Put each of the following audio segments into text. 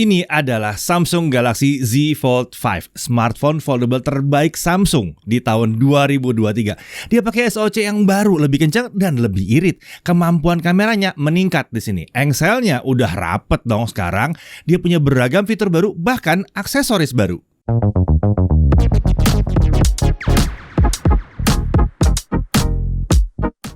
Ini adalah Samsung Galaxy Z Fold 5, smartphone foldable terbaik Samsung di tahun 2023. Dia pakai SoC yang baru, lebih kencang dan lebih irit. Kemampuan kameranya meningkat di sini. Engselnya udah rapet dong sekarang. Dia punya beragam fitur baru, bahkan aksesoris baru.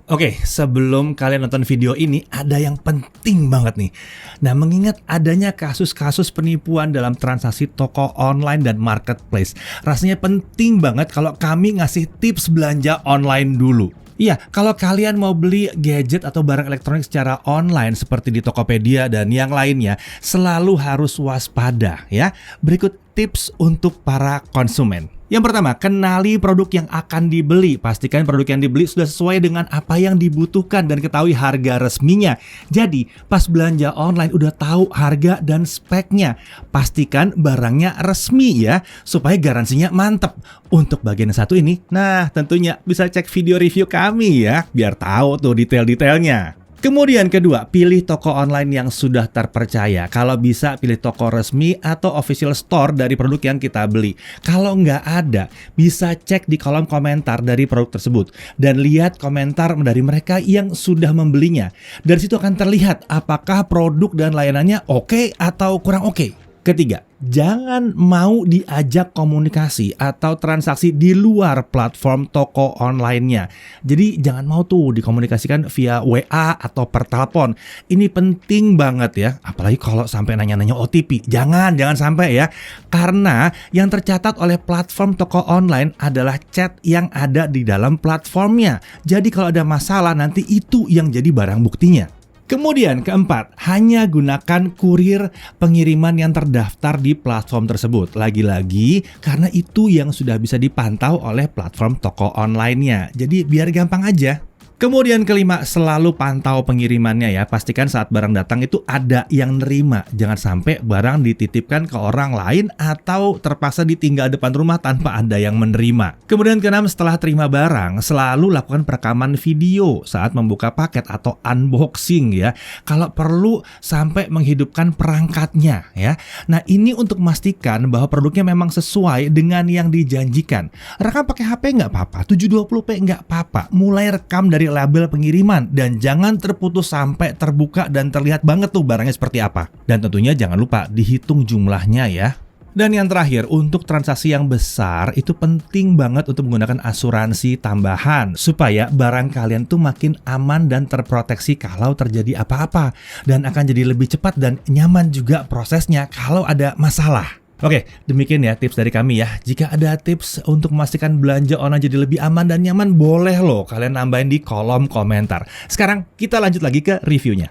Oke, sebelum kalian nonton video ini, ada yang penting banget nih. Nah, mengingat adanya kasus-kasus penipuan dalam transaksi toko online dan marketplace, rasanya penting banget kalau kami ngasih tips belanja online dulu. Iya, kalau kalian mau beli gadget atau barang elektronik secara online seperti di Tokopedia dan yang lainnya, selalu harus waspada ya. Berikut tips untuk para konsumen. Yang pertama, kenali produk yang akan dibeli. Pastikan produk yang dibeli sudah sesuai dengan apa yang dibutuhkan dan ketahui harga resminya. Jadi, pas belanja online udah tahu harga dan speknya. Pastikan barangnya resmi ya, supaya garansinya mantep. Untuk bagian satu ini, nah tentunya bisa cek video review kami ya, biar tahu tuh detail-detailnya. Kemudian kedua, pilih toko online yang sudah terpercaya. Kalau bisa pilih toko resmi atau official store dari produk yang kita beli. Kalau nggak ada, bisa cek di kolom komentar dari produk tersebut. Dan lihat komentar dari mereka yang sudah membelinya. Dari situ akan terlihat apakah produk dan layanannya oke atau kurang oke. Ketiga, jangan mau diajak komunikasi atau transaksi di luar platform toko online-nya. Jadi jangan mau tuh dikomunikasikan via WA atau per telepon. Ini penting banget ya, apalagi kalau sampai nanya-nanya OTP. Jangan sampai ya. Karena yang tercatat oleh platform toko online adalah chat yang ada di dalam platformnya. Jadi kalau ada masalah nanti itu yang jadi barang buktinya. Kemudian keempat, hanya gunakan kurir pengiriman yang terdaftar di platform tersebut. Lagi-lagi, karena itu yang sudah bisa dipantau oleh platform toko online-nya. Jadi biar gampang aja. Kemudian kelima, selalu pantau pengirimannya ya. Pastikan saat barang datang itu ada yang nerima. Jangan sampai barang dititipkan ke orang lain atau terpaksa ditinggal depan rumah tanpa ada yang menerima. Kemudian keenam, setelah terima barang, selalu lakukan perekaman video saat membuka paket atau unboxing ya. Kalau perlu sampai menghidupkan perangkatnya ya. Nah, ini untuk memastikan bahwa produknya memang sesuai dengan yang dijanjikan. Rekam pakai HP nggak apa-apa, 720p nggak apa-apa. Mulai rekam dari label pengiriman dan jangan terputus sampai terbuka dan terlihat banget tuh barangnya seperti apa. Dan tentunya jangan lupa dihitung jumlahnya ya. Dan yang terakhir, untuk transaksi yang besar itu penting banget untuk menggunakan asuransi tambahan supaya barang kalian tuh makin aman dan terproteksi kalau terjadi apa-apa dan akan jadi lebih cepat dan nyaman juga prosesnya kalau ada masalah. Oke, demikian ya tips dari kami ya. Jika ada tips untuk memastikan belanja online jadi lebih aman dan nyaman, boleh loh kalian nambahin di kolom komentar. Sekarang kita lanjut lagi ke reviewnya.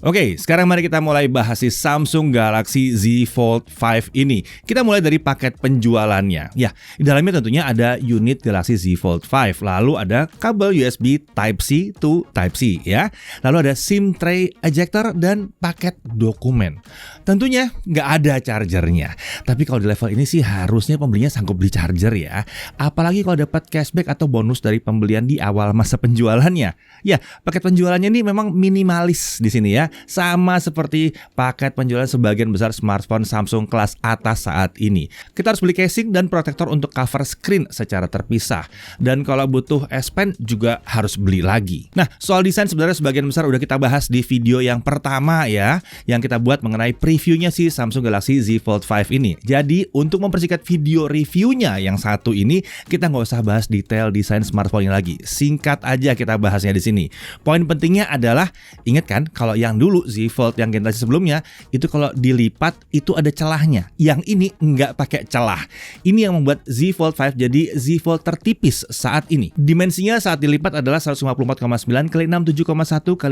Oke, sekarang mari kita mulai bahas si Samsung Galaxy Z Fold 5 ini. Kita mulai dari paket penjualannya. Ya, di dalamnya tentunya ada unit Galaxy Z Fold 5. Lalu ada kabel USB Type-C to Type-C ya. Lalu ada SIM tray ejector dan paket dokumen. Tentunya nggak ada chargernya. Tapi kalau di level ini sih harusnya pembelinya sanggup beli charger ya. Apalagi kalau dapat cashback atau bonus dari pembelian di awal masa penjualannya. Ya, paket penjualannya ini memang minimalis di sini ya. Sama seperti paket penjualan sebagian besar smartphone Samsung kelas atas saat ini. Kita harus beli casing dan protektor untuk cover screen secara terpisah. Dan kalau butuh S Pen juga harus beli lagi. Nah, soal desain sebenarnya sebagian besar udah kita bahas di video yang pertama ya, yang kita buat mengenai previewnya si Samsung Galaxy Z Fold 5 ini. Jadi untuk mempersingkat video reviewnya yang satu ini, kita nggak usah bahas detail desain smartphone lagi. Singkat aja kita bahasnya di sini. Poin pentingnya adalah, ingat kan kalau yang dulu Z Fold yang generasi sebelumnya itu kalau dilipat itu ada celahnya. Yang ini nggak pakai celah. Ini yang membuat Z Fold 5 jadi Z Fold tertipis saat ini. Dimensinya saat dilipat adalah 154,9 x 67,1 x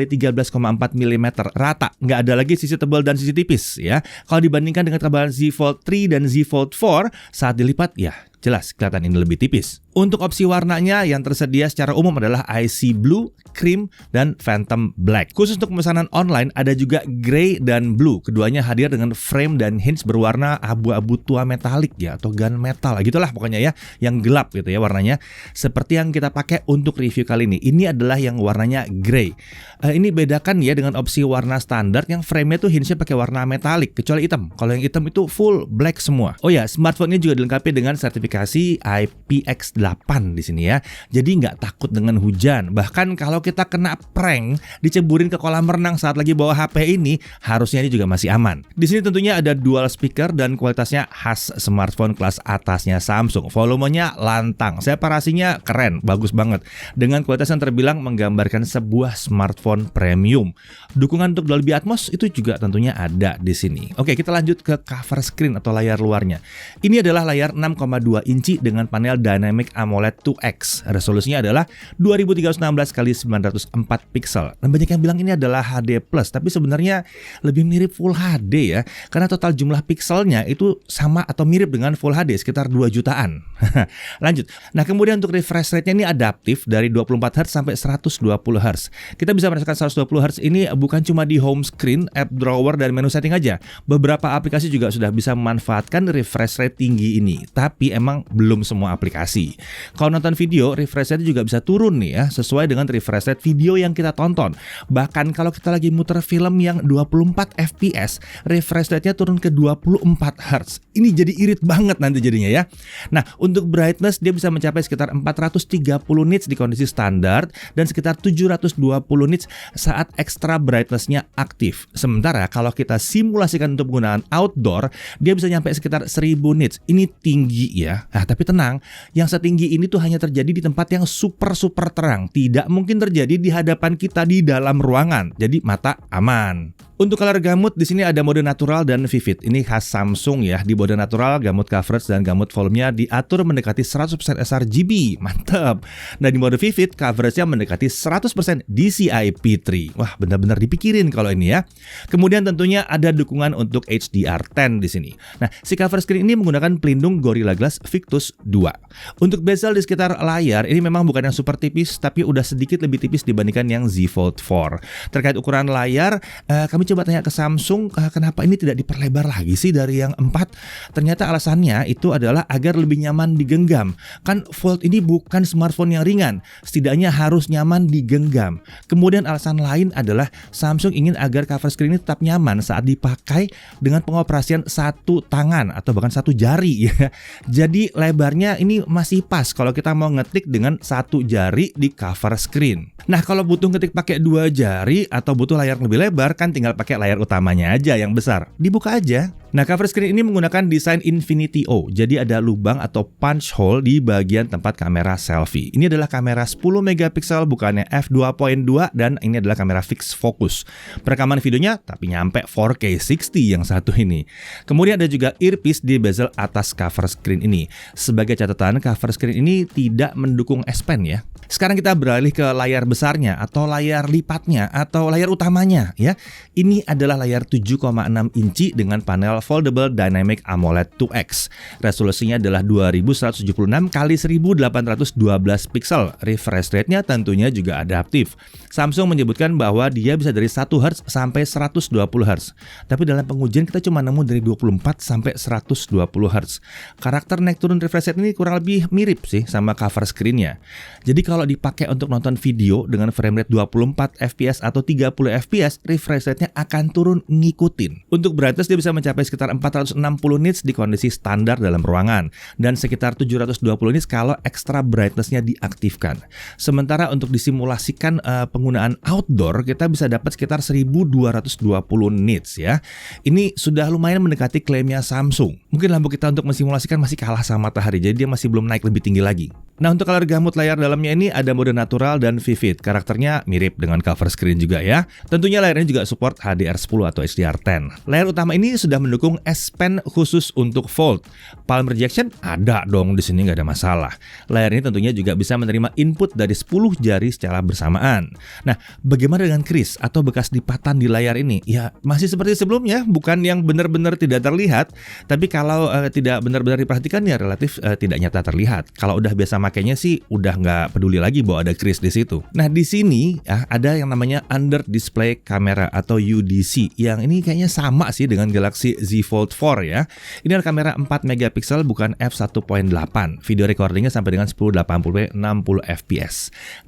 13,4 mm rata. Nggak ada lagi sisi tebal dan sisi tipis ya. Kalau dibandingkan dengan ketebalan Z Fold 3 dan Z Fold 4 saat dilipat ya jelas kelihatan ini lebih tipis. Untuk opsi warnanya yang tersedia secara umum adalah Icy Blue, Cream, dan Phantom Black. Khusus untuk pemesanan online ada juga Grey dan Blue. Keduanya hadir dengan frame dan hinge berwarna abu-abu tua metalik ya, atau gunmetal gitulah pokoknya ya, yang gelap gitu ya warnanya. Seperti yang kita pakai untuk review kali ini. Ini adalah yang warnanya grey. Ini bedakan ya dengan opsi warna standar yang frame-nya tuh hinge-nya pakai warna metalik kecuali hitam. Kalau yang hitam itu full black semua. Oh ya, smartphone ini juga dilengkapi dengan sertifikasi IPX8 di sini ya. Jadi nggak takut dengan hujan. Bahkan kalau kita kena prank diceburin ke kolam renang saat lagi bawa HP ini, harusnya ini juga masih aman. Di sini tentunya ada dual speaker dan kualitasnya khas smartphone kelas atasnya Samsung. Volumenya lantang, separasinya keren, bagus banget. Dengan kualitas yang terbilang menggambarkan sebuah smartphone premium. Dukungan untuk Dolby Atmos itu juga tentunya ada di sini. Oke, kita lanjut ke cover screen atau layar luarnya. Ini adalah layar 6,2 inci dengan panel Dynamic AMOLED 2X. Resolusinya adalah 2316x904 pixel. Dan banyak yang bilang ini adalah HD+, tapi sebenarnya lebih mirip Full HD ya. Karena total jumlah pixelnya itu sama atau mirip dengan Full HD, sekitar 2 jutaan. Lanjut. Nah, kemudian untuk refresh rate-nya ini adaptif dari 24Hz sampai 120Hz. Kita bisa merasakan 120Hz ini bukan cuma di home screen, app drawer, dan menu setting aja. Beberapa aplikasi juga sudah bisa memanfaatkan refresh rate tinggi ini. Tapi emang belum semua aplikasi. Kalau nonton video, refresh rate juga bisa turun nih ya, sesuai dengan refresh rate video yang kita tonton. Bahkan kalau kita lagi muter film yang 24 fps, refresh rate-nya turun ke 24 Hz. Ini jadi irit banget nanti jadinya ya. Nah, untuk brightness dia bisa mencapai sekitar 430 nits di kondisi standar dan sekitar 720 nits saat extra brightness-nya aktif. Sementara kalau kita simulasikan untuk penggunaan outdoor, dia bisa nyampe sekitar 1000 nits. Ini tinggi ya. Nah, tapi tenang, yang setinggi ini tuh hanya terjadi di tempat yang super terang. Tidak mungkin terjadi di hadapan kita di dalam ruangan. Jadi mata aman. Untuk color gamut di sini ada mode natural dan vivid. Ini khas Samsung ya. Di mode natural, gamut coverage dan gamut volumenya diatur mendekati 100% sRGB. Mantap. Nah, di mode vivid, coveragenya mendekati 100% DCI-P3. Wah, benar-benar dipikirin kalau ini ya. Kemudian tentunya ada dukungan untuk HDR10 di sini. Nah, si cover screen ini menggunakan pelindung Gorilla Glass Victus 2. Untuk bezel di sekitar layar ini memang bukan yang super tipis, tapi udah sedikit lebih tipis dibandingkan yang Z Fold 4. Terkait ukuran layar, kami coba tanya ke Samsung kenapa ini tidak diperlebar lagi sih dari yang 4. Ternyata alasannya itu adalah agar lebih nyaman digenggam. Kan Fold ini bukan smartphone yang ringan, setidaknya harus nyaman digenggam. Kemudian alasan lain adalah Samsung ingin agar cover screen ini tetap nyaman saat dipakai dengan pengoperasian satu tangan atau bahkan satu jari ya. Jadi lebarnya ini masih pas kalau kita mau ngetik dengan satu jari di cover screen. Nah, kalau butuh ngetik pakai 2 jari atau butuh layar lebih lebar, kan tinggal pakai layar utamanya aja yang besar. Dibuka aja. Nah, cover screen ini menggunakan desain Infinity O. Jadi ada lubang atau punch hole di bagian tempat kamera selfie. Ini adalah kamera 10 megapiksel bukannya f2.2 dan ini adalah kamera fixed focus. Perekaman videonya tapi nyampe 4K 60 yang satu ini. Kemudian ada juga earpiece di bezel atas cover screen ini. Sebagai catatan, cover screen ini tidak mendukung S Pen ya. Sekarang kita beralih ke layar besarnya atau layar lipatnya atau layar utamanya ya. Ini adalah layar 7,6 inci dengan panel Foldable Dynamic AMOLED 2X. Resolusinya adalah 2176 x 1812 pixel. Refresh rate-nya tentunya juga adaptif. Samsung menyebutkan bahwa dia bisa dari 1 Hz sampai 120 Hz. Tapi dalam pengujian kita cuma nemu dari 24 sampai 120 Hz. Karakter naik turun refresh rate ini kurang lebih mirip sih sama cover screen-nya. Jadi kalau dipakai untuk nonton video dengan frame rate 24 fps atau 30 fps, refresh rate-nya akan turun ngikutin. Untuk brightness dia bisa mencapai sekitar 460 nits di kondisi standar dalam ruangan dan sekitar 720 nits kalau extra brightness-nya diaktifkan. Sementara untuk disimulasikan penggunaan outdoor kita bisa dapat sekitar 1220 nits ya. Ini sudah lumayan mendekati klaimnya Samsung. Mungkin lampu kita untuk mensimulasikan masih kalah sama matahari, jadi dia masih belum naik lebih tinggi lagi. Nah, untuk color gamut layar dalamnya ini ada mode natural dan vivid. Karakternya mirip dengan cover screen juga ya. Tentunya layarnya juga support HDR10 atau HDR10. Layar utama ini sudah mendukung mendukung S Pen khusus untuk fold. Palm rejection ada dong, di sini nggak ada masalah. Layar ini tentunya juga bisa menerima input dari 10 jari secara bersamaan. Nah, bagaimana dengan kris atau bekas lipatan di layar ini? Ya, masih seperti sebelumnya, bukan yang benar-benar tidak terlihat, tapi kalau tidak benar-benar diperhatikan ya relatif tidak nyata terlihat. Kalau udah biasa makainya sih udah nggak peduli lagi bahwa ada kris di situ. Nah, di sini ada yang namanya under display camera atau UDC. Yang ini kayaknya sama sih dengan Galaxy Z Fold 4 ya. Ini adalah kamera 4 megapiksel bukan f1.8. Video recordingnya sampai dengan 1080p 60 fps.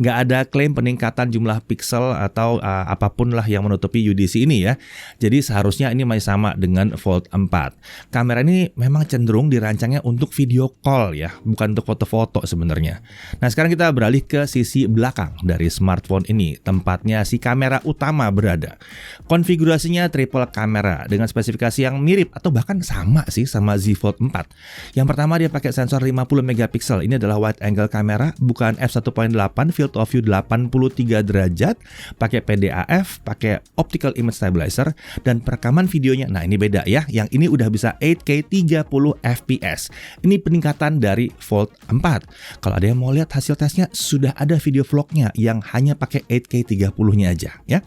Nggak ada klaim peningkatan jumlah piksel atau apapun lah yang menutupi UDC ini ya. Jadi seharusnya ini masih sama dengan Fold 4. Kamera ini memang cenderung dirancangnya untuk video call ya, bukan untuk foto-foto sebenarnya. Nah, sekarang kita beralih ke sisi belakang dari smartphone ini, tempatnya si kamera utama berada. Konfigurasinya triple kamera dengan spesifikasi yang mirip atau bahkan sama sih sama Z Fold 4. Yang pertama dia pakai sensor 50 megapiksel. Ini adalah wide angle kamera, bukan f1.8, field of view 83 derajat, pakai PDAF, pakai optical image stabilizer, dan perekaman videonya. Nah, ini beda ya. Yang ini udah bisa 8K 30 fps. Ini peningkatan dari Fold 4. Kalau ada yang mau lihat hasil tesnya, sudah ada video vlognya yang hanya pakai 8K 30-nya aja ya.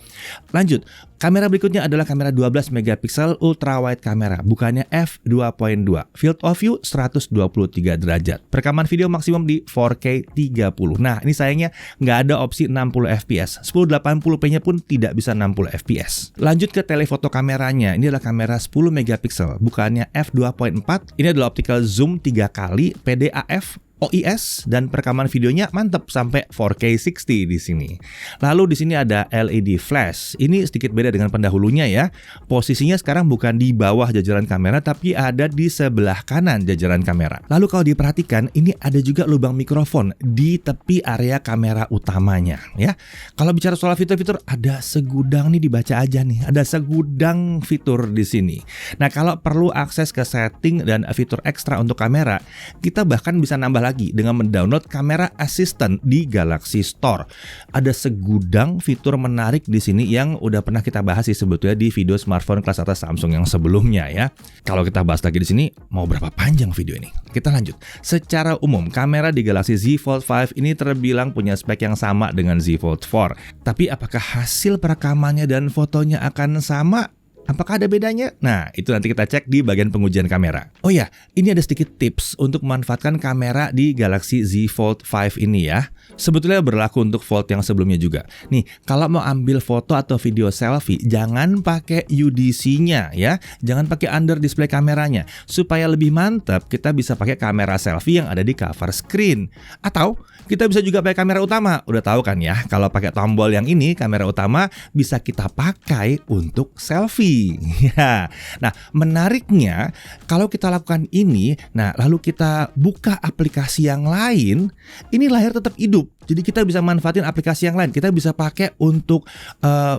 Lanjut, kamera berikutnya adalah kamera 12 megapiksel ultra wide kamera, bukannya f2.2. Field of view 123 derajat. Perekaman video maksimum di 4K 30. Nah, ini sayangnya nggak ada opsi 60 fps. 1080p-nya pun tidak bisa 60 fps. Lanjut ke telefoto kameranya. Ini adalah kamera 10 megapiksel, bukannya f2.4. Ini adalah optical zoom 3 kali, PDAF, OIS, dan perekaman videonya mantap sampai 4K 60 di sini. Lalu di sini ada LED flash. Ini sedikit beda dengan pendahulunya ya. Posisinya sekarang bukan di bawah jajaran kamera tapi ada di sebelah kanan jajaran kamera. Lalu kalau diperhatikan ini ada juga lubang mikrofon di tepi area kamera utamanya ya. Kalau bicara soal fitur-fitur ada segudang nih, dibaca aja nih. Ada segudang fitur di sini. Nah, kalau perlu akses ke setting dan fitur ekstra untuk kamera, kita bahkan bisa nambah lagi dengan mendownload Camera Assistant di Galaxy Store. Ada segudang fitur menarik di sini yang udah pernah kita bahas sih sebetulnya di video smartphone kelas atas Samsung yang sebelumnya ya. Kalau kita bahas lagi di sini, mau berapa panjang video ini? Kita lanjut. Secara umum, kamera di Galaxy Z Fold 5 ini terbilang punya spek yang sama dengan Z Fold 4. Tapi apakah hasil perekamannya dan fotonya akan sama? Apakah ada bedanya? Nah, itu nanti kita cek di bagian pengujian kamera. Oh ya, ini ada sedikit tips untuk memanfaatkan kamera di Galaxy Z Fold 5 ini ya. Sebetulnya berlaku untuk Fold yang sebelumnya juga. Nih, kalau mau ambil foto atau video selfie, jangan pakai UDC-nya ya. Jangan pakai under display kameranya. Supaya lebih mantap, kita bisa pakai kamera selfie yang ada di cover screen. Atau kita bisa juga pakai kamera utama. Udah tahu kan ya, kalau pakai tombol yang ini, kamera utama bisa kita pakai untuk selfie. Ya. Nah, menariknya kalau kita lakukan ini, nah lalu kita buka aplikasi yang lain, ini layar tetap hidup. Jadi kita bisa manfaatin aplikasi yang lain. Kita bisa pakai untuk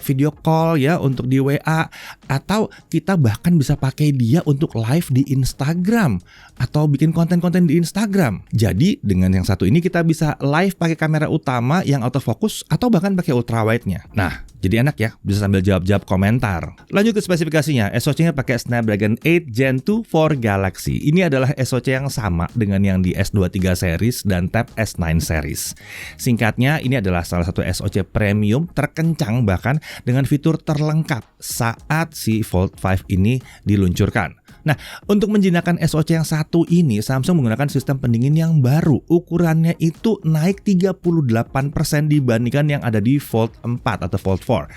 video call ya, untuk di WA, atau kita bahkan bisa pakai dia untuk live di Instagram atau bikin konten-konten di Instagram. Jadi dengan yang satu ini kita bisa live pakai kamera utama yang autofocus atau bahkan pakai ultrawide-nya. Nah, jadi enak ya, bisa sambil jawab-jawab komentar. Lanjut ke spesifikasinya, SoC-nya pakai Snapdragon 8 Gen 2 for Galaxy. Ini adalah SoC yang sama dengan yang di S23 series dan Tab S9 series. Singkatnya, ini adalah salah satu SoC premium terkencang bahkan dengan fitur terlengkap saat si Fold 5 ini diluncurkan. Nah, untuk menjinakkan SoC yang satu ini, Samsung menggunakan sistem pendingin yang baru. Ukurannya itu naik 38% dibandingkan yang ada di Fold 4 atau Fold 4.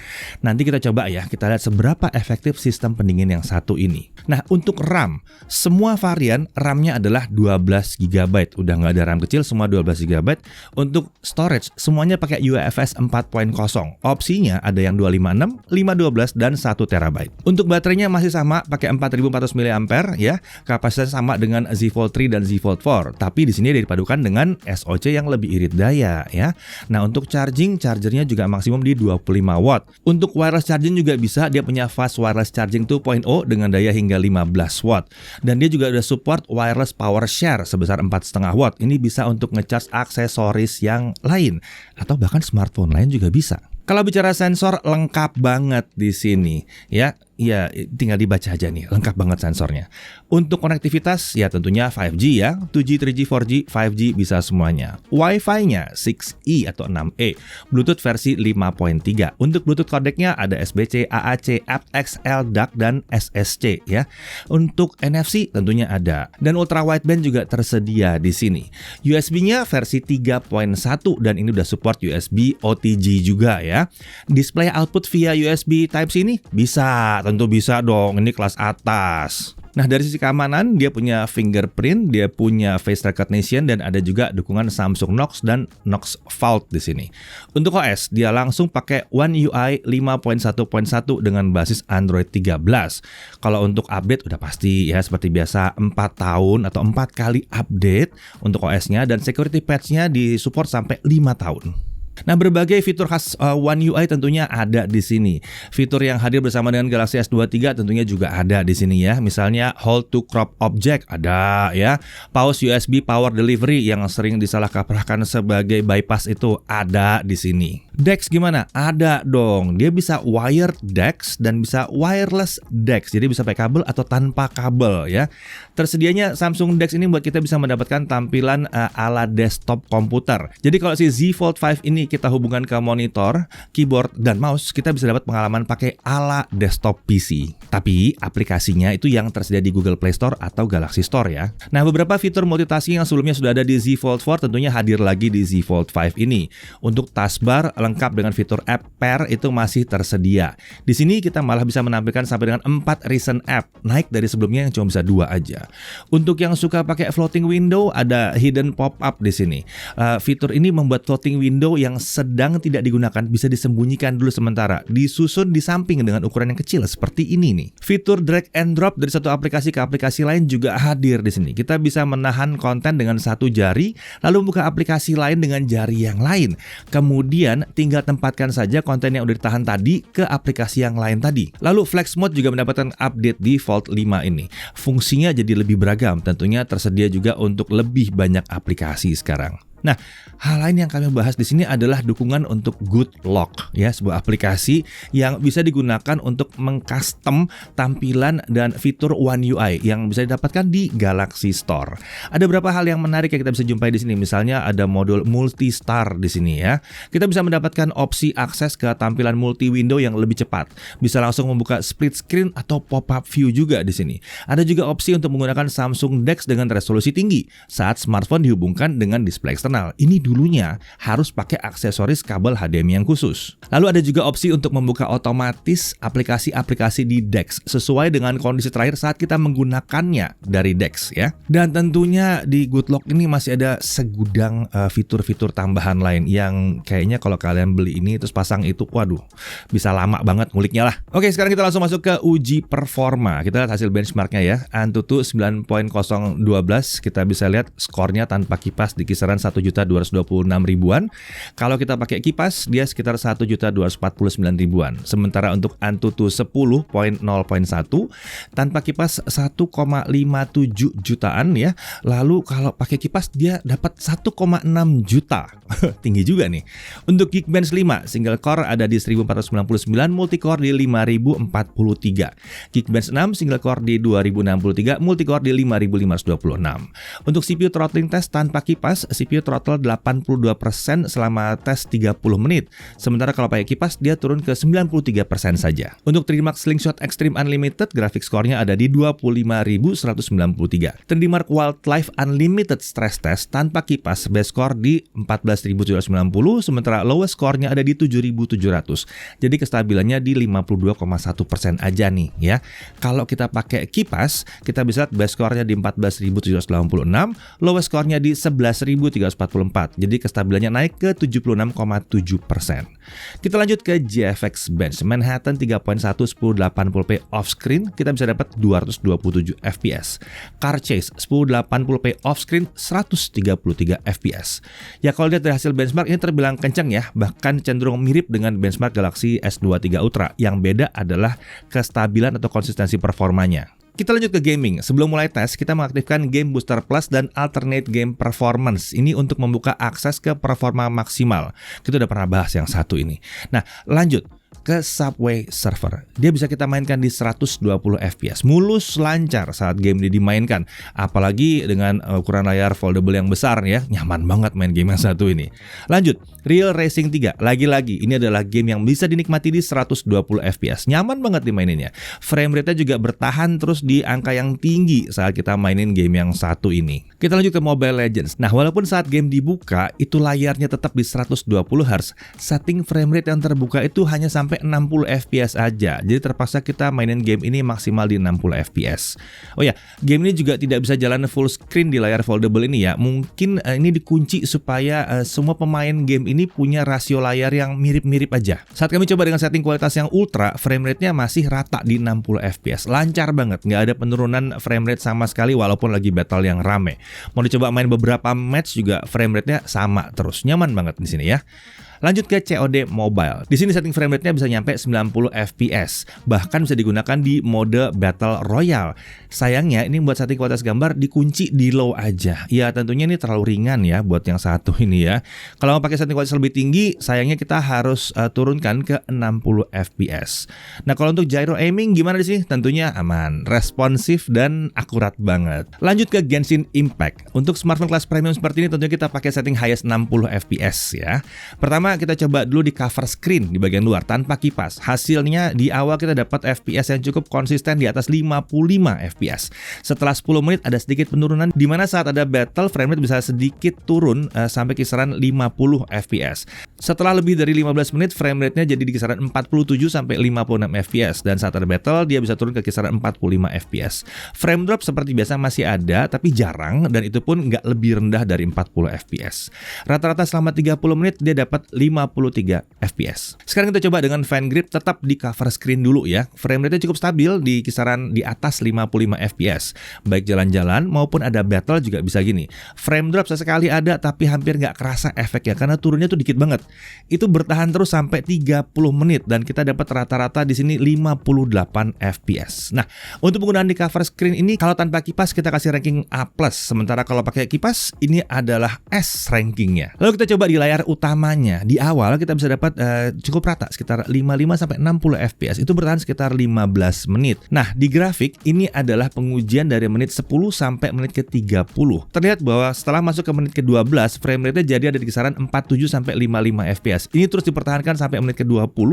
Nanti kita coba ya, kita lihat seberapa efektif sistem pendingin yang satu ini. Nah, untuk RAM, semua varian RAM-nya adalah 12 GB. Udah nggak ada RAM kecil, semua 12 GB. Untuk storage, semuanya pakai UFS 4.0. Opsinya ada yang 256, 512, dan 1 TB. Untuk baterainya masih sama, pakai 4400 mAh ya. Kapasitasnya sama dengan Z Fold 3 dan Z Fold 4. Tapi di sini dipadukan dengan SoC yang lebih irit daya ya. Nah, untuk chargernya juga maksimum di 25 watt. Untuk wireless charging juga bisa, dia punya fast wireless charging 2.0 dengan daya hingga 15 watt. Dan dia juga ada support wireless power share sebesar 4,5 watt. Ini bisa untuk ngecharge aksesoris yang lain atau bahkan smartphone lain juga bisa. Kalau bicara sensor, lengkap banget di sini ya. ya tinggal dibaca aja nih, lengkap banget sensornya. Untuk konektivitas ya tentunya 5G ya, 2G, 3G, 4G, 5G bisa semuanya. Wi-Fi-nya 6E atau 6E, Bluetooth versi 5.3. Untuk Bluetooth kodeknya ada SBC, AAC, aptX, LDAC, dan SSC ya. Untuk NFC tentunya ada, dan ultra wideband juga tersedia di sini. USB-nya versi 3.1 dan ini udah support USB OTG juga ya. Display output via USB Type-C ini bisa, tentu bisa dong, ini kelas atas. Nah, dari sisi keamanan, dia punya fingerprint, dia punya face recognition, dan ada juga dukungan Samsung Knox dan Knox Vault di sini. Untuk OS, dia langsung pakai One UI 5.1.1 dengan basis Android 13. Kalau untuk update udah pasti ya, seperti biasa 4 tahun atau 4 kali update untuk OS-nya, dan security patch-nya disupport sampai 5 tahun. Nah, berbagai fitur khas One UI tentunya ada di sini. Fitur yang hadir bersama dengan Galaxy S23 tentunya juga ada di sini ya. Misalnya Hold to Crop Object ada ya. Pause USB Power Delivery yang sering disalah kaprahkan sebagai bypass itu ada di sini. DeX gimana? Ada dong. Dia bisa wired DeX dan bisa wireless DeX. Jadi bisa pakai kabel atau tanpa kabel ya. Tersedianya Samsung DeX ini buat kita bisa mendapatkan tampilan ala desktop komputer. Jadi kalau si Z Fold 5 ini kita hubungkan ke monitor, keyboard, dan mouse, kita bisa dapat pengalaman pakai ala desktop PC. Tapi aplikasinya itu yang tersedia di Google Play Store atau Galaxy Store ya. Nah, beberapa fitur multitasking yang sebelumnya sudah ada di Z Fold 4 tentunya hadir lagi di Z Fold 5 ini. Untuk taskbar lengkap dengan fitur app pair itu masih tersedia. Di sini kita malah bisa menampilkan sampai dengan 4 recent app, naik dari sebelumnya yang cuma bisa 2 aja. Untuk yang suka pakai floating window, ada hidden pop-up di sini. Fitur ini membuat floating window yang sedang tidak digunakan bisa disembunyikan dulu sementara, disusun di samping dengan ukuran yang kecil seperti ini nih. Fitur drag and drop dari satu aplikasi ke aplikasi lain juga hadir di sini. Kita bisa menahan konten dengan satu jari, lalu buka aplikasi lain dengan jari yang lain. Kemudian tinggal tempatkan saja konten yang udah ditahan tadi ke aplikasi yang lain tadi. Lalu Flex Mode juga mendapatkan update di Fold 5 ini. Fungsinya jadi lebih beragam, tentunya tersedia juga untuk lebih banyak aplikasi sekarang. Nah, hal lain yang kami bahas di sini adalah dukungan untuk Good Lock ya, sebuah aplikasi yang bisa digunakan untuk mengcustom tampilan dan fitur One UI yang bisa didapatkan di Galaxy Store. Ada beberapa hal yang menarik yang kita bisa jumpai di sini. Misalnya ada modul multi star di sini ya. Kita bisa mendapatkan opsi akses ke tampilan multi window yang lebih cepat. Bisa langsung membuka split screen atau pop-up view juga di sini. Ada juga opsi untuk menggunakan Samsung DeX dengan resolusi tinggi saat smartphone dihubungkan dengan display eksternal. Ini dulunya harus pakai aksesoris kabel HDMI yang khusus. Lalu ada juga opsi untuk membuka otomatis aplikasi-aplikasi di DeX sesuai dengan kondisi terakhir saat kita menggunakannya dari DeX ya. Dan tentunya di Good Lock ini masih ada segudang fitur-fitur tambahan lain yang kayaknya kalau kalian beli ini terus pasang itu, waduh, bisa lama banget nguliknya lah. Oke, sekarang kita langsung masuk ke uji performa. Kita lihat hasil benchmarknya ya. Antutu 9.012, kita bisa lihat skornya tanpa kipas di kisaran 1.226.000-an. Kalau kita pakai kipas, dia sekitar 1.249.000-an. Sementara untuk Antutu 10.0.1 tanpa kipas 1,57 jutaan ya. Lalu kalau pakai kipas dia dapat 1,6 juta. Tinggi juga nih. Untuk Geekbench 5, single core ada di 1.499, multicore di 5.043. Geekbench 6, single core di 2.063, multicore di 5.526. Untuk CPU throttling test tanpa kipas, CPU throttle 82% selama tes 30 menit. Sementara kalau pakai kipas dia turun ke 93% saja. Untuk 3D Mark Slingshot Extreme Unlimited, grafik skornya ada di 25.193. 3D Mark Wildlife Unlimited Stress Test tanpa kipas, base score di 14.790, sementara lowest skornya ada di 7.700. Jadi kestabilannya di 52,1% aja nih ya. Kalau kita pakai kipas, kita bisa lihat base skornya di 14.786, lowest skornya di 11.344. Jadi kestabilannya naik ke 76,7%. Kita lanjut ke GFX Bench Manhattan 3.1 1080p off-screen, kita bisa dapat 227 fps. Car Chase 1080p off-screen 133 fps. Ya kalau lihat dari hasil benchmark ini terbilang kencang ya, bahkan cenderung mirip dengan benchmark Galaxy S23 Ultra. Yang beda adalah kestabilan atau konsistensi performanya. Kita lanjut ke gaming. Sebelum mulai tes, kita mengaktifkan Game Booster Plus dan Alternate Game Performance. Ini untuk membuka akses ke performa maksimal. Kita udah pernah bahas yang satu ini. Nah, lanjut. ke Subway Surfer. Dia bisa kita mainkan di 120 fps, mulus lancar saat game ini dimainkan. Apalagi dengan ukuran layar foldable yang besar ya, nyaman banget main game yang satu ini. Lanjut, Real Racing 3. Lagi-lagi ini adalah game yang bisa dinikmati di 120 fps. Nyaman banget dimaininnya. Frame rate-nya juga bertahan terus di angka yang tinggi saat kita mainin game yang satu ini. Kita lanjut ke Mobile Legends. Nah, walaupun saat game dibuka itu layarnya tetap di 120 Hz, setting frame rate yang terbuka itu hanya sampai 60 fps aja. Jadi terpaksa kita mainin game ini maksimal di 60 fps. Oh ya, game ini juga tidak bisa jalan full screen di layar foldable ini ya. Mungkin ini dikunci supaya semua pemain game ini punya rasio layar yang mirip-mirip aja. Saat kami coba dengan setting kualitas yang ultra, frame rate-nya masih rata di 60 fps. Lancar banget, nggak ada penurunan frame rate sama sekali walaupun lagi battle yang rame. Mau dicoba main beberapa match juga frame rate-nya sama terus. Nyaman banget di sini ya. Lanjut ke COD Mobile. Di sini setting frame rate-nya bisa nyampe 90 fps. Bahkan bisa digunakan di mode Battle Royale. Sayangnya ini buat setting kualitas gambar dikunci di low aja. Ya tentunya ini terlalu ringan ya buat yang satu ini ya. Kalau mau pakai setting kualitas lebih tinggi, sayangnya kita harus turunkan ke 60 fps. Nah, kalau untuk gyro aiming gimana di sini? Tentunya aman, responsif dan akurat banget. Lanjut ke Genshin Impact. Untuk smartphone kelas premium seperti ini tentunya kita pakai setting highest 60 fps ya. Pertama kita coba dulu di cover screen di bagian luar tanpa kipas. Hasilnya di awal kita dapat FPS yang cukup konsisten di atas 55 FPS. Setelah 10 menit ada sedikit penurunan di mana saat ada battle frame rate bisa sedikit turun sampai kisaran 50 FPS. Setelah lebih dari 15 menit frame rate-nya jadi di kisaran 47 sampai 56 FPS dan saat ada battle dia bisa turun ke kisaran 45 FPS. Frame drop seperti biasa masih ada tapi jarang dan itu pun nggak lebih rendah dari 40 FPS. Rata-rata selama 30 menit dia dapat 53 fps. Sekarang kita coba dengan fan grip tetap di cover screen dulu ya. Frame rate-nya cukup stabil di kisaran di atas 55 fps. Baik jalan-jalan maupun ada battle juga bisa gini. Frame drop sesekali ada tapi hampir nggak kerasa efeknya karena turunnya tuh dikit banget. Itu bertahan terus sampai 30 menit dan kita dapat rata-rata di sini 58 fps. Nah, untuk penggunaan di cover screen ini kalau tanpa kipas kita kasih ranking A+, sementara kalau pakai kipas ini adalah S rankingnya. Lalu kita coba di layar utamanya. Di awal kita bisa dapat cukup rata sekitar 55 sampai 60 fps. Itu bertahan sekitar 15 menit. Nah, di grafik ini adalah pengujian dari menit 10 sampai menit ke-30. Terlihat bahwa setelah masuk ke menit ke-12 frame rate-nya jadi ada di kisaran 47 sampai 55 fps. Ini terus dipertahankan sampai menit ke-20,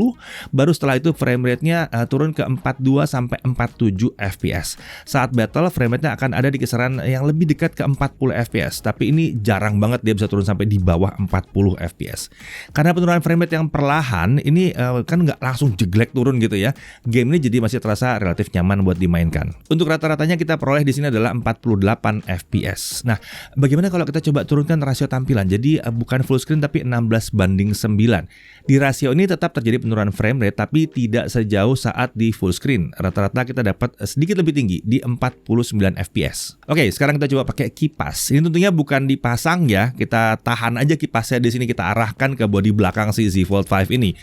baru setelah itu frame rate-nya turun ke 42 sampai 47 fps. Saat battle frame rate-nya akan ada di kisaran yang lebih dekat ke 40 fps, tapi ini jarang banget dia bisa turun sampai di bawah 40 fps. Karena penurunan frame rate yang perlahan ini kan nggak langsung jeglek turun gitu ya. Game ini jadi masih terasa relatif nyaman buat dimainkan. Untuk rata-ratanya kita peroleh di sini adalah 48 fps. Nah, bagaimana kalau kita coba turunkan rasio tampilan? Jadi bukan full screen tapi 16:9. Di rasio ini tetap terjadi penurunan frame rate tapi tidak sejauh saat di full screen. Rata-rata kita dapat sedikit lebih tinggi di 49 fps. Oke, sekarang kita coba pakai kipas. Ini tentunya bukan dipasang ya. Kita tahan aja kipasnya di sini, kita arahkan ke bodi belakang si Z Fold 5 ini.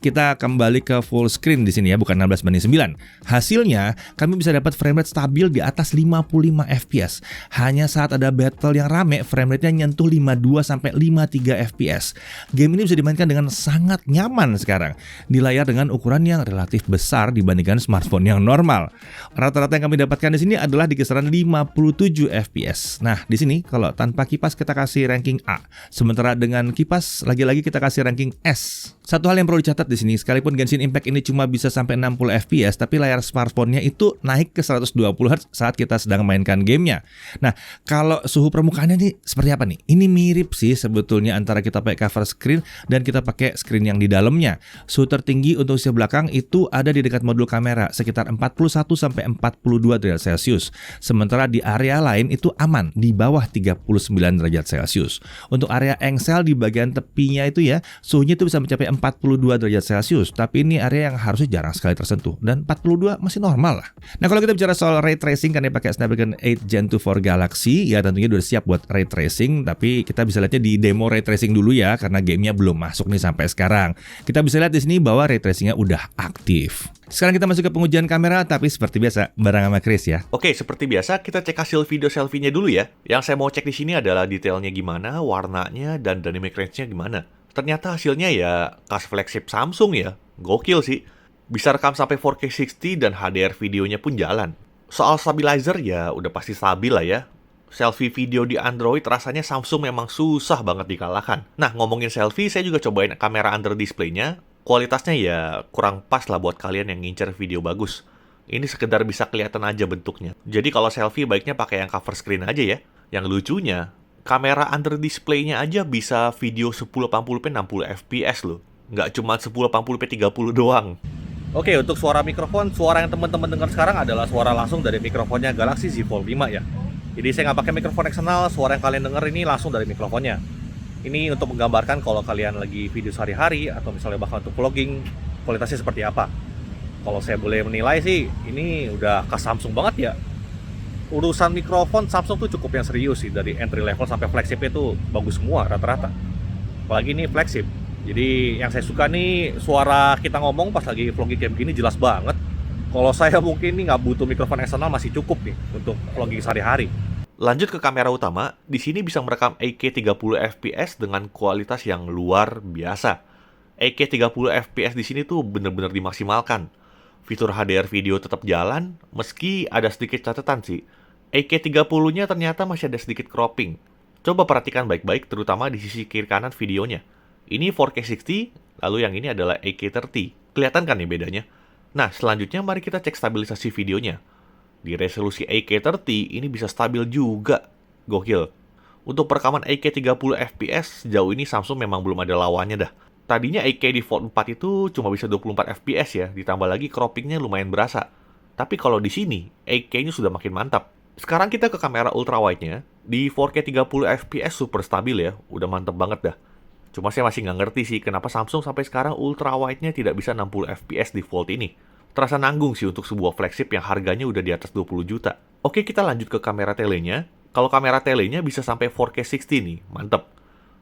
Kita kembali ke full screen di sini ya, bukan 16:9. Hasilnya kami bisa dapat frame rate stabil di atas 55 fps. Hanya saat ada battle yang rame frame rate-nya nyentuh 52 sampai 53 fps. Game ini bisa dimainkan dengan sangat nyaman sekarang di layar dengan ukuran yang relatif besar dibandingkan smartphone yang normal. Rata-rata yang kami dapatkan di sini adalah di kisaran 57 fps. Nah, di sini kalau tanpa kipas kita kasih ranking A. Sementara dengan kipas lagi-lagi kita kasih ranking S. Satu hal yang perlu dicatat di sini, sekalipun Genshin Impact ini cuma bisa sampai 60 fps, tapi layar smartphone-nya itu naik ke 120 Hz saat kita sedang mainkan gamenya. Nah, kalau suhu permukaannya nih seperti apa nih? Ini mirip sih sebetulnya antara kita pakai cover screen dan kita pakai screen yang di dalamnya. Suhu tertinggi untuk sisi belakang itu ada di dekat modul kamera, sekitar 41 sampai 42 derajat Celcius. Sementara di area lain itu aman, di bawah 39 derajat Celcius. Untuk area engsel di bagian tepinya itu ya, suhunya itu bisa mencapai 42 derajat Celcius, tapi ini area yang harusnya jarang sekali tersentuh dan 42 masih normal lah. Nah, kalau kita bicara soal ray tracing karena pakai Snapdragon 8 Gen 2 for Galaxy, ya tentunya udah siap buat ray tracing, tapi kita bisa lihatnya di demo ray tracing dulu ya karena gamenya belum masuk nih sampai sekarang. Kita bisa lihat di sini bahwa ray tracingnya udah aktif. Sekarang kita masuk ke pengujian kamera, tapi seperti biasa bareng sama Chris ya. Oke, seperti biasa kita cek hasil video selfie-nya dulu ya. Yang saya mau cek di sini adalah detailnya gimana, warnanya, dan dynamic range-nya gimana. Ternyata hasilnya ya khas flagship Samsung ya. Gokil sih. Bisa rekam sampai 4K 60 dan HDR videonya pun jalan. Soal stabilizer ya udah pasti stabil lah ya. Selfie video di Android rasanya Samsung memang susah banget dikalahkan. Nah, ngomongin selfie, saya juga cobain kamera under display-nya. Kualitasnya ya kurang pas lah buat kalian yang ngincer video bagus. Ini sekedar bisa kelihatan aja bentuknya. Jadi kalau selfie baiknya pakai yang cover screen aja ya. Yang lucunya, kamera under display-nya aja bisa video 1080p 60 fps loh. Nggak cuma 1080p 30 doang. Oke, untuk suara mikrofon, suara yang teman-teman dengar sekarang adalah suara langsung dari mikrofonnya Galaxy Z Fold 5 ya. Jadi saya nggak pakai mikrofon eksternal, suara yang kalian dengar ini langsung dari mikrofonnya. Ini untuk menggambarkan kalau kalian lagi video sehari-hari atau misalnya bahkan untuk vlogging, kualitasnya seperti apa. Kalau saya boleh menilai sih, ini udah khas Samsung banget ya. Urusan mikrofon Samsung tuh cukup yang serius sih, dari entry level sampai flagship itu bagus semua rata-rata. Apalagi ini flagship. Jadi yang saya suka nih suara kita ngomong pas lagi vlogging kayak begini jelas banget. Kalau saya mungkin nih nggak butuh mikrofon eksternal masih cukup nih untuk vlogging sehari-hari. Lanjut ke kamera utama, di sini bisa merekam 8K 30 fps dengan kualitas yang luar biasa. 8K 30 fps di sini tuh bener-bener dimaksimalkan. Fitur HDR video tetap jalan, meski ada sedikit catatan sih. 8K 30-nya ternyata masih ada sedikit cropping. Coba perhatikan baik-baik, terutama di sisi kiri kanan videonya. Ini 4K 60, lalu yang ini adalah 8K 30. Kelihatan kan nih bedanya? Nah, selanjutnya mari kita cek stabilisasi videonya. Di resolusi 8K 30, ini bisa stabil juga. Gokil. Untuk perekaman 8K 30 fps, sejauh ini Samsung memang belum ada lawannya dah. Tadinya 8K di Fold 4 itu cuma bisa 24 fps ya, ditambah lagi croppingnya lumayan berasa. Tapi kalau di sini, 8K-nya sudah makin mantap. Sekarang kita ke kamera ultrawide-nya. Di 4K 30 fps super stabil ya, udah mantep banget dah. Cuma saya masih nggak ngerti sih kenapa Samsung sampai sekarang ultrawide-nya tidak bisa 60 fps di Fold ini. Terasa nanggung sih untuk sebuah flagship yang harganya udah di atas 20 juta. Oke, kita lanjut ke kamera telenya. Kalau kamera telenya bisa sampai 4K 60 nih, mantep.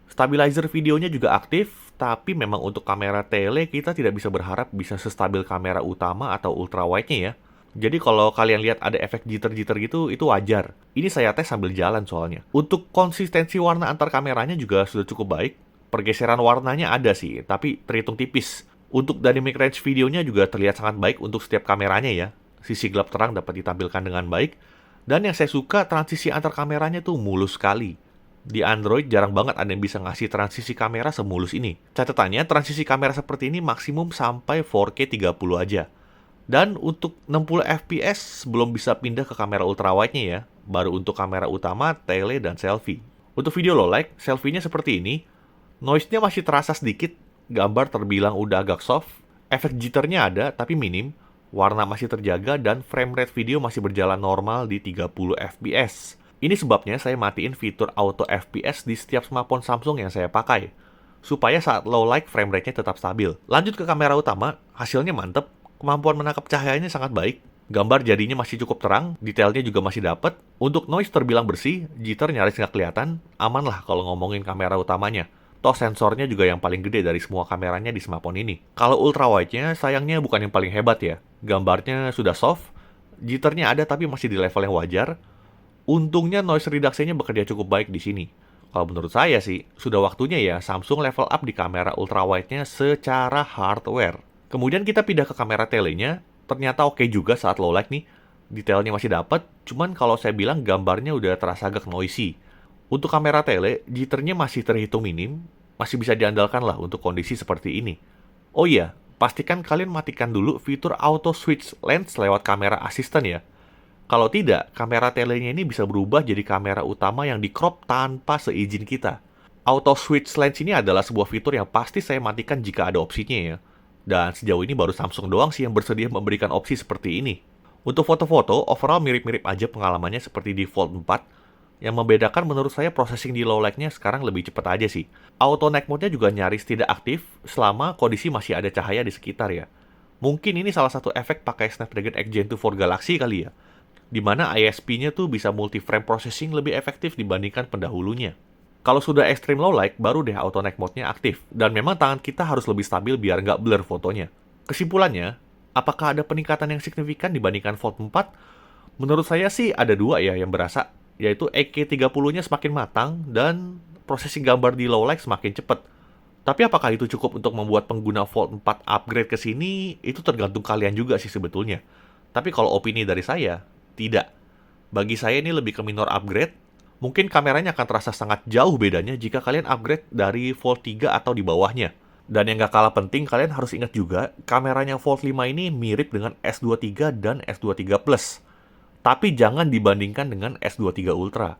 Stabilizer videonya juga aktif, tapi memang untuk kamera tele kita tidak bisa berharap bisa sestabil kamera utama atau ultrawide-nya ya. Jadi kalau kalian lihat ada efek jitter-jitter gitu, itu wajar. Ini saya tes sambil jalan soalnya. Untuk konsistensi warna antar kameranya juga sudah cukup baik. Pergeseran warnanya ada sih, tapi terhitung tipis. Untuk dynamic range videonya juga terlihat sangat baik untuk setiap kameranya ya. Sisi gelap terang dapat ditampilkan dengan baik. Dan yang saya suka, transisi antar kameranya tuh mulus sekali. Di Android jarang banget ada yang bisa ngasih transisi kamera semulus ini. Catatannya, transisi kamera seperti ini maksimum sampai 4K 30 aja. Dan untuk 60 fps belum bisa pindah ke kamera ultrawide-nya ya. Baru untuk kamera utama, tele, dan selfie. Untuk video low light, selfie-nya seperti ini. Noise-nya masih terasa sedikit, gambar terbilang udah agak soft, efek jitternya ada tapi minim, warna masih terjaga, dan frame rate video masih berjalan normal di 30 fps. Ini sebabnya saya matiin fitur auto fps di setiap smartphone Samsung yang saya pakai, supaya saat low light frame rate-nya tetap stabil. Lanjut ke kamera utama, hasilnya mantep, kemampuan menangkap cahayanya sangat baik, gambar jadinya masih cukup terang, detailnya juga masih dapet, untuk noise terbilang bersih, jitter nyaris nggak kelihatan, aman lah kalau ngomongin kamera utamanya. Toh sensornya juga yang paling gede dari semua kameranya di smartphone ini. Kalau ultrawide-nya sayangnya bukan yang paling hebat ya. Gambarnya sudah soft, jitternya ada tapi masih di level yang wajar. Untungnya noise reduction-nya bekerja cukup baik di sini. Kalau menurut saya sih, sudah waktunya ya Samsung level up di kamera ultrawide-nya secara hardware. Kemudian kita pindah ke kamera telenya, ternyata oke juga saat low light nih. Detailnya masih dapat, cuman kalau saya bilang gambarnya udah terasa agak noisy. Untuk kamera tele, jitternya masih terhitung minim, masih bisa diandalkan lah untuk kondisi seperti ini. Oh iya, pastikan kalian matikan dulu fitur auto switch lens lewat kamera asisten ya. Kalau tidak, kamera telenya ini bisa berubah jadi kamera utama yang di-crop tanpa seizin kita. Auto switch lens ini adalah sebuah fitur yang pasti saya matikan jika ada opsinya ya. Dan sejauh ini baru Samsung doang sih yang bersedia memberikan opsi seperti ini. Untuk foto-foto, overall mirip-mirip aja pengalamannya seperti di Fold 4. Yang membedakan menurut saya processing di low light-nya sekarang lebih cepat aja sih. Auto night mode-nya juga nyaris tidak aktif selama kondisi masih ada cahaya di sekitar ya. Mungkin ini salah satu efek pakai Snapdragon X Gen 2 for Galaxy kali ya. Dimana ISP-nya tuh bisa multi-frame processing lebih efektif dibandingkan pendahulunya. Kalau sudah extreme low light, baru deh auto night mode-nya aktif. Dan memang tangan kita harus lebih stabil biar nggak blur fotonya. Kesimpulannya, apakah ada peningkatan yang signifikan dibandingkan Fold 4? Menurut saya sih ada dua ya yang berasa. Yaitu 8K 30-nya semakin matang dan processing gambar di low light semakin cepat. Tapi apakah itu cukup untuk membuat pengguna Fold 4 upgrade ke sini? Itu tergantung kalian juga sih sebetulnya. Tapi kalau opini dari saya, tidak. Bagi saya ini lebih ke minor upgrade. Mungkin kameranya akan terasa sangat jauh bedanya jika kalian upgrade dari Fold 3 atau di bawahnya. Dan yang gak kalah penting, kalian harus ingat juga, kameranya Fold 5 ini mirip dengan S23 dan S23 Plus. Tapi jangan dibandingkan dengan S23 Ultra.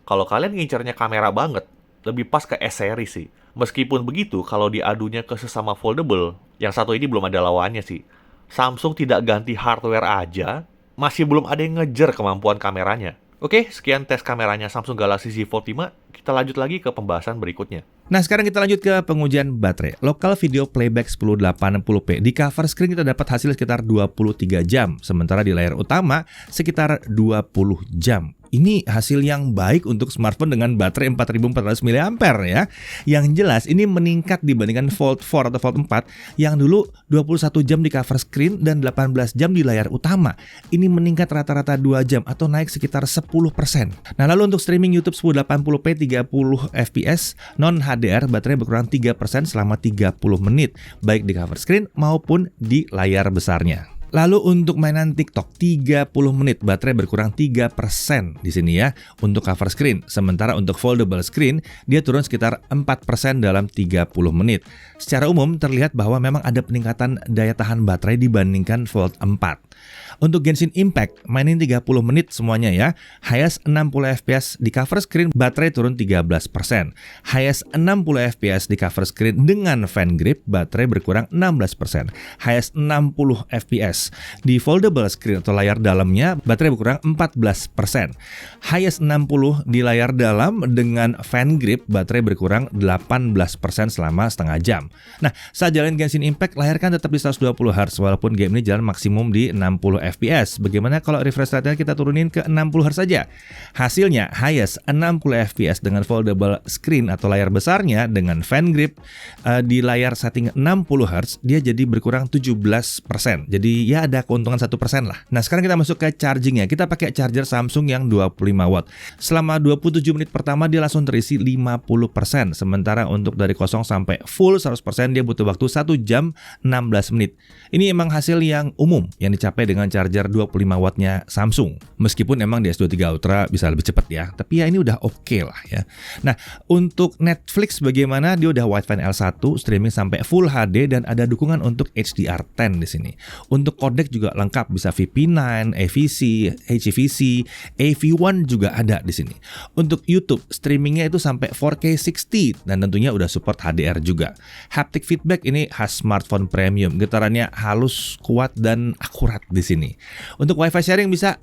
Kalau kalian ngincarnya kamera banget, lebih pas ke S-series sih. Meskipun begitu, kalau diadunya ke sesama foldable, yang satu ini belum ada lawannya sih. Samsung tidak ganti hardware aja, masih belum ada yang ngejar kemampuan kameranya. Oke, sekian tes kameranya Samsung Galaxy Z Fold 5. Kita lanjut lagi ke pembahasan berikutnya. Nah, sekarang kita lanjut ke pengujian baterai. Local video playback 1080p. Di cover screen kita dapat hasil sekitar 23 jam, sementara di layar utama sekitar 20 jam. Ini hasil yang baik untuk smartphone dengan baterai 4400 mAh ya. Yang jelas ini meningkat dibandingkan Fold 4 atau Fold 4 yang dulu 21 jam di cover screen dan 18 jam di layar utama. Ini meningkat rata-rata 2 jam atau naik sekitar 10%. Nah, lalu untuk streaming YouTube 1080p 30 fps non HDR, baterai berkurang 3% selama 30 menit, baik di cover screen maupun di layar besarnya. Lalu untuk mainan TikTok 30 menit, baterai berkurang 3% di sini ya untuk cover screen. Sementara untuk foldable screen dia turun sekitar 4% dalam 30 menit. Secara umum terlihat bahwa memang ada peningkatan daya tahan baterai dibandingkan Fold 4. Untuk Genshin Impact, mainin 30 menit semuanya ya. Highest 60 fps di cover screen, baterai turun 13%. Highest 60 fps di cover screen dengan fan grip, baterai berkurang 16%. Highest 60 fps di foldable screen atau layar dalamnya, baterai berkurang 14%. Highest 60 di layar dalam dengan fan grip, baterai berkurang 18% selama setengah jam. Nah, saat jalan Genshin Impact, layar kan tetap di 120 Hz walaupun game ini jalan maksimum di 60 fps. Bagaimana kalau refresh rate-nya kita turunin ke 60 Hz saja? Hasilnya highest 60 fps dengan foldable screen atau layar besarnya dengan fan grip di layar setting 60 Hz, dia jadi berkurang 17%. Jadi ya ada keuntungan 1% lah. Nah, sekarang kita masuk ke chargingnya. Kita pakai charger Samsung yang 25 watt. Selama 27 menit pertama dia langsung terisi 50%. Sementara untuk dari kosong sampai full 100% dia butuh waktu 1 jam 16 menit. Ini emang hasil yang umum yang dicapai dengan charger 25 wattnya Samsung. Meskipun emang di S23 Ultra bisa lebih cepat ya, tapi ya ini udah oke lah ya. Nah, untuk Netflix bagaimana? Dia udah Widevine L1, streaming sampai Full HD dan ada dukungan untuk HDR10 di sini. Untuk codec juga lengkap, bisa VP9, AVC, HEVC, AV1 juga ada di sini. Untuk YouTube, streamingnya itu sampai 4K 60 dan tentunya udah support HDR juga. Haptic feedback ini khas smartphone premium, getarannya halus, kuat dan akurat di sini. Untuk Wi-Fi sharing bisa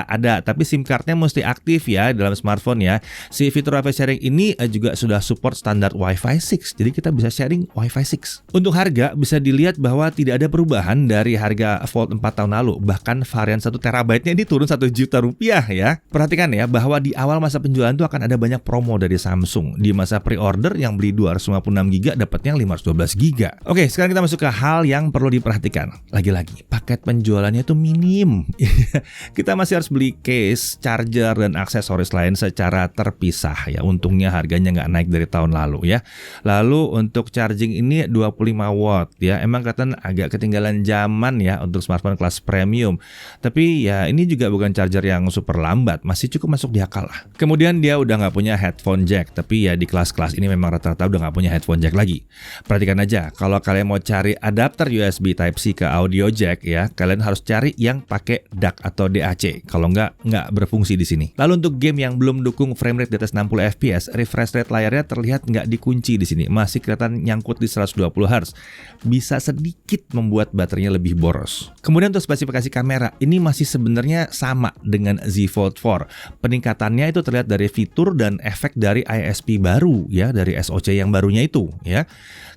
ada, tapi SIM cardnya mesti aktif ya dalam smartphone ya. Si fitur Wi-Fi sharing ini juga sudah support standar Wi-Fi 6, jadi kita bisa sharing Wi-Fi 6. Untuk harga bisa dilihat bahwa tidak ada perubahan dari harga Fold 4 tahun lalu, bahkan varian 1 TB-nya ini turun 1 juta rupiah ya. Perhatikan ya bahwa di awal masa penjualan itu akan ada banyak promo dari Samsung. Di masa pre-order yang beli 256 GB dapatnya 512 GB. Oke, sekarang kita masuk ke hal yang perlu diperhatikan. Lagi-lagi, paket penjualannya itu minim. Kita masih harus beli case, charger, dan aksesoris lain secara terpisah ya. Untungnya harganya nggak naik dari tahun lalu ya. Lalu untuk charging ini 25 watt ya. Emang kelihatan agak ketinggalan zaman ya untuk smartphone kelas premium. Tapi ya ini juga bukan charger yang super lambat, masih cukup masuk di akal lah. Kemudian dia udah nggak punya headphone jack, tapi ya di kelas-kelas ini memang rata-rata udah nggak punya headphone jack lagi. Perhatikan aja, kalau kalian mau cari adapter USB Type-C ke audio jack ya, kalian harus cari yang pakai DAC atau DAC. Kalau nggak berfungsi di sini. Lalu untuk game yang belum dukung frame rate di atas 60 fps, refresh rate layarnya terlihat nggak dikunci di sini. Masih kelihatan nyangkut di 120 Hz. Bisa sedikit membuat baterainya lebih boros. Kemudian untuk spesifikasi kamera, ini masih sebenarnya sama dengan Z Fold 4. Peningkatannya itu terlihat dari fitur dan efek dari ISP baru ya, dari SoC yang barunya itu ya.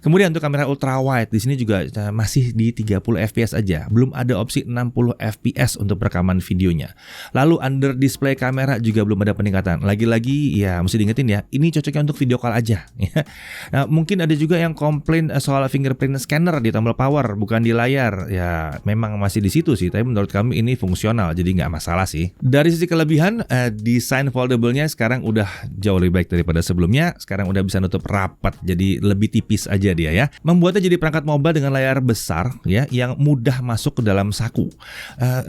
Kemudian untuk kamera ultra wide di sini juga masih di 30 fps aja. Belum ada opsi 60 fps untuk rekaman video videonya. Lalu under display kamera juga belum ada peningkatan. Lagi-lagi ya mesti diingetin ya, ini cocoknya untuk video call aja ya. Nah, mungkin ada juga yang komplain soal fingerprint scanner di tombol power bukan di layar. Ya memang masih di situ sih, tapi menurut kami ini fungsional jadi nggak masalah sih. Dari sisi kelebihan, desain foldable-nya sekarang udah jauh lebih baik daripada sebelumnya. Sekarang udah bisa nutup rapat, jadi lebih tipis aja dia ya. Membuatnya jadi perangkat mobile dengan layar besar ya, yang mudah masuk ke dalam saku.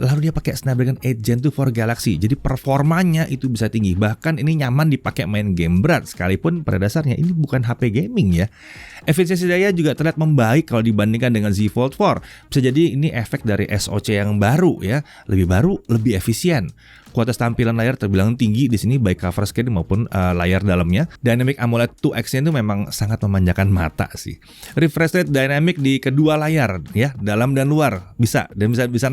Lalu dia pakai Snapdragon 8 Gen 2 for Galaxy, jadi performanya itu bisa tinggi. Bahkan ini nyaman dipakai main game berat, sekalipun pada dasarnya ini bukan HP gaming ya. Efisiensi daya juga terlihat membaik kalau dibandingkan dengan Z Fold 4. Bisa jadi ini efek dari SoC yang baru ya, lebih baru, lebih efisien. Kualitas tampilan layar terbilang tinggi di sini baik cover screen maupun layar dalamnya. Dynamic AMOLED 2X-nya itu memang sangat memanjakan mata sih. Refresh rate dynamic di kedua layar ya, dalam dan luar bisa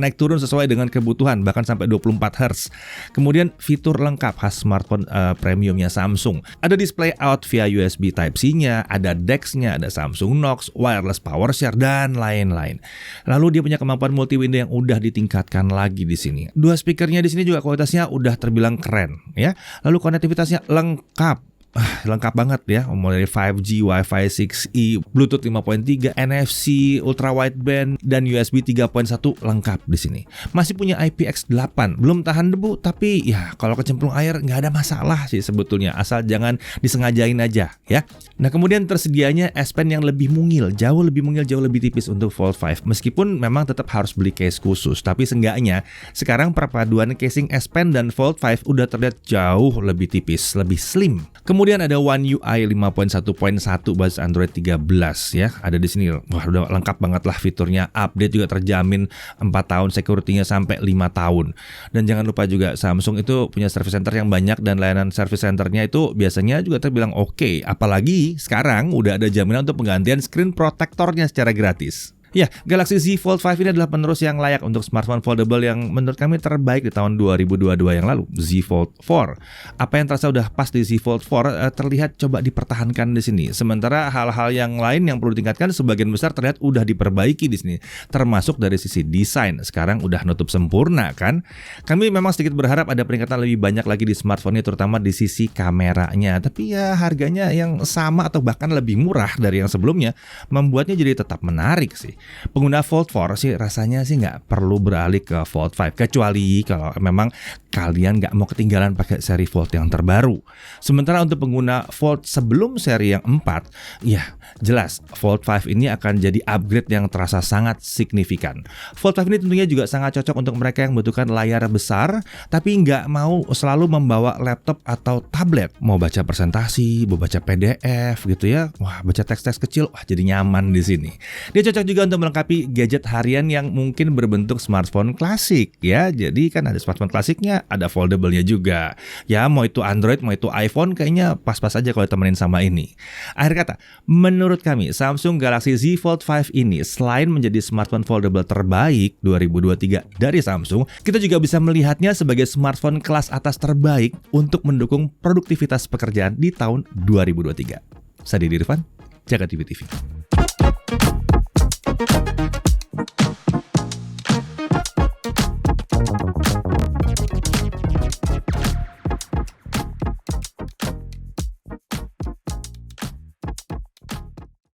naik turun sesuai dengan kebutuhan bahkan sampai 24 Hz. Kemudian fitur lengkap khas smartphone premiumnya Samsung. Ada display out via USB Type-C-nya, ada DeX-nya, ada Samsung Knox, wireless power share dan lain-lain. Lalu dia punya kemampuan multi window yang udah ditingkatkan lagi di sini. Dua speakernya di sini juga kualitas udah terbilang keren ya. Lalu konektivitasnya lengkap. Lengkap banget ya, mulai dari 5G, Wi-Fi 6E, Bluetooth 5.3, NFC, ultra wideband dan USB 3.1 lengkap di sini. Masih punya IPX8, belum tahan debu tapi ya kalau kecemplung air nggak ada masalah sih sebetulnya, asal jangan disengajain aja ya. Nah kemudian tersedianya S Pen yang lebih mungil, jauh lebih tipis untuk Fold 5. Meskipun memang tetap harus beli case khusus, tapi seenggaknya sekarang perpaduan casing S Pen dan Fold 5 udah terlihat jauh lebih tipis, lebih slim. Kemudian ada One UI 5.1.1 basis Android 13 ya. Ada di sini. Wah, udah lengkap banget lah fiturnya. Update juga terjamin 4 tahun, security-nya sampai 5 tahun. Dan jangan lupa juga Samsung itu punya service center yang banyak dan layanan service centernya itu biasanya juga terbilang oke. Apalagi sekarang udah ada jaminan untuk penggantian screen protectornya secara gratis. Ya, Galaxy Z Fold 5 ini adalah penerus yang layak untuk smartphone foldable yang menurut kami terbaik di tahun 2022 yang lalu, Z Fold 4. Apa yang terasa udah pas di Z Fold 4 terlihat coba dipertahankan di sini. Sementara hal-hal yang lain yang perlu ditingkatkan sebagian besar terlihat udah diperbaiki di sini, termasuk dari sisi desain. Sekarang udah nutup sempurna kan? Kami memang sedikit berharap ada peningkatan lebih banyak lagi di smartphone ini, terutama di sisi kameranya. Tapi ya harganya yang sama atau bahkan lebih murah dari yang sebelumnya membuatnya jadi tetap menarik sih. Pengguna Fold 4 sih rasanya sih nggak perlu beralih ke Fold 5 kecuali kalau memang kalian nggak mau ketinggalan pakai seri Fold yang terbaru. Sementara untuk pengguna Fold sebelum seri yang 4, ya jelas Fold 5 ini akan jadi upgrade yang terasa sangat signifikan. Fold 5 ini tentunya juga sangat cocok untuk mereka yang membutuhkan layar besar tapi nggak mau selalu membawa laptop atau tablet. Mau baca presentasi, mau baca PDF gitu ya, wah baca teks-teks kecil, wah jadi nyaman di sini. Dia cocok juga untuk melengkapi gadget harian yang mungkin berbentuk smartphone klasik ya. Jadi kan ada smartphone klasiknya, ada foldable-nya juga. Ya mau itu Android, mau itu iPhone kayaknya pas-pas aja kalau ditemenin sama ini. Akhir kata, menurut kami Samsung Galaxy Z Fold 5 ini selain menjadi smartphone foldable terbaik 2023 dari Samsung, kita juga bisa melihatnya sebagai smartphone kelas atas terbaik untuk mendukung produktivitas pekerjaan di tahun 2023. Saya Didi Irfan, Jaga TV TV.